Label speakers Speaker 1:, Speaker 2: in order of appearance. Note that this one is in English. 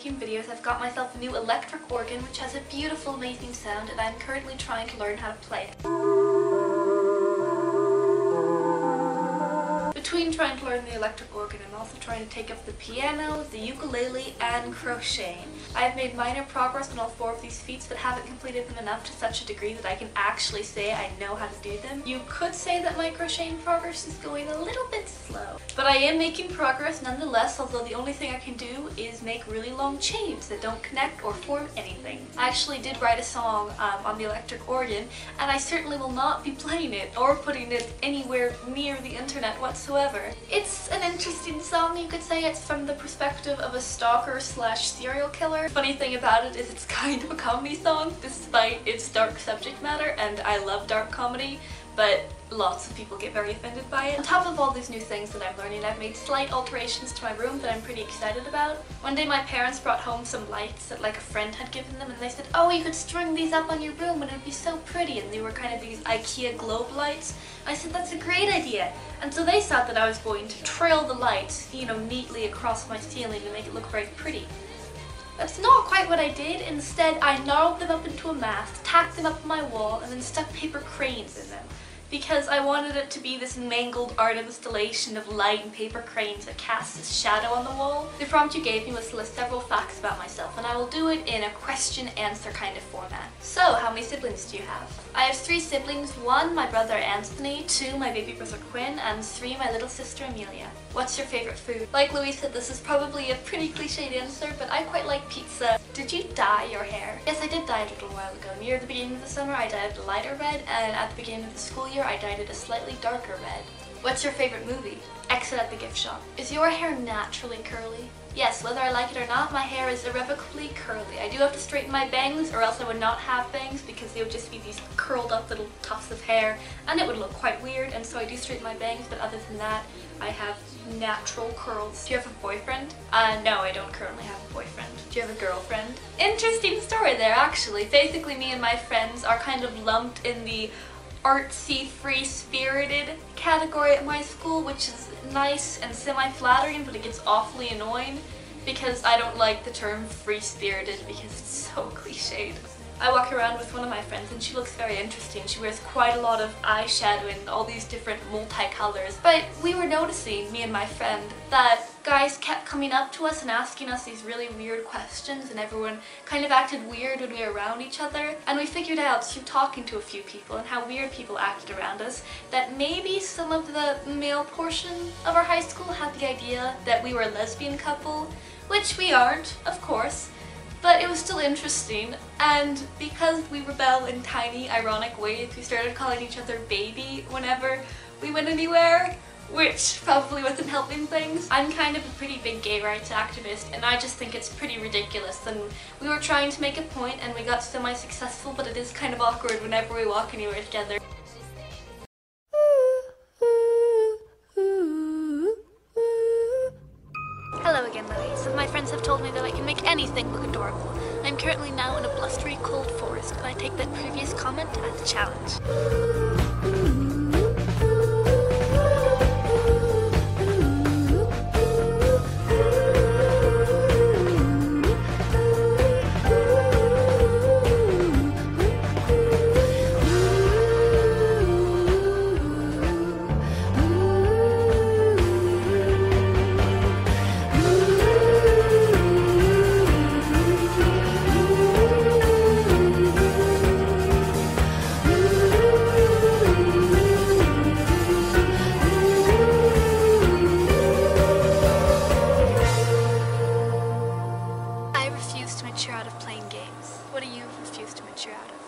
Speaker 1: making videos, I've got myself a new electric organ which has a beautiful, amazing sound, and I'm currently trying to learn how to play it. Between trying to learn the electric organ, I'm also trying to take up the piano, the ukulele, and crocheting. I have made minor progress on all 4 of these feats, but haven't completed them enough to such a degree that I can actually say I know how to do them. You could say that my crocheting progress is going a little bit slow, but I am making progress nonetheless, although the only thing I can do is make really long chains that don't connect or form anything. I actually did write a song on the electric organ, and I certainly will not be playing it or putting it anywhere near the internet whatsoever. It's an interesting song, you could say. It's from the perspective of a stalker slash serial killer. Funny thing about it is it's kind of a comedy song despite its dark subject matter, and I love dark comedy, but lots of people get very offended by it. On top of all these new things that I'm learning, I've made slight alterations to my room that I'm pretty excited about. One day my parents brought home some lights that like a friend had given them, and they said, oh, you could string these up on your room and it would be so pretty, and they were kind of these IKEA globe lights. I said, that's a great idea. And so they thought that I was going to trail the lights, you know, neatly across my ceiling to make it look very pretty. That's not quite what I did. Instead, I gnarled them up into a mast, tacked them up on my wall, and then stuck paper cranes in them, because I wanted it to be this mangled art installation of light and paper cranes that casts a shadow on the wall. The prompt you gave me was to list several facts about myself, and I will do it in a question-answer kind of format. So, how many siblings do you have? I have 3 siblings. 1, my brother Anthony, 2, my baby brother Quinn, and 3, my little sister Amelia. What's your favorite food? Like Louise said, this is probably a pretty cliched answer, but I quite like pizza. Did you dye your hair? Yes, I did dye it a little while ago. Near the beginning of the summer, I dyed it a lighter red, and at the beginning of the school year, I dyed it a slightly darker red. What's your favorite movie? Exit at the Gift Shop. Is your hair naturally curly? Yes, whether I like it or not, my hair is irrevocably curly. I do have to straighten my bangs, or else I would not have bangs, because they would just be these curled up little tufts of hair, and it would look quite weird, and so I do straighten my bangs, but other than that, I have natural curls. Do you have a boyfriend? No, I don't currently have a boyfriend. Do you have a girlfriend? Interesting story there, actually. Basically, me and my friends are kind of lumped in the artsy, free-spirited category at my school, which is nice and semi-flattering, but it gets awfully annoying because I don't like the term free-spirited because it's so cliched. I walk around with one of my friends and she looks very interesting. She wears quite a lot of eyeshadow and all these different multicolors. But we were noticing, me and my friend, that guys kept coming up to us and asking us these really weird questions, and everyone kind of acted weird when we were around each other. And we figured out through talking to a few people and how weird people acted around us that maybe some of the male portion of our high school had the idea that we were a lesbian couple, which we aren't, of course. But it was still interesting, and because we rebel in tiny, ironic ways, we started calling each other baby whenever we went anywhere, which probably wasn't helping things. I'm kind of a pretty big gay rights activist, and I just think it's pretty ridiculous. And we were trying to make a point, and we got semi-successful, but it is kind of awkward whenever we walk anywhere together. Hello again, Louise. My friends have told me that I can make anything look adorable. I'm currently now in a blustery cold forest, but I take that previous comment as a challenge. Out of playing games. What do you refuse to mature out of?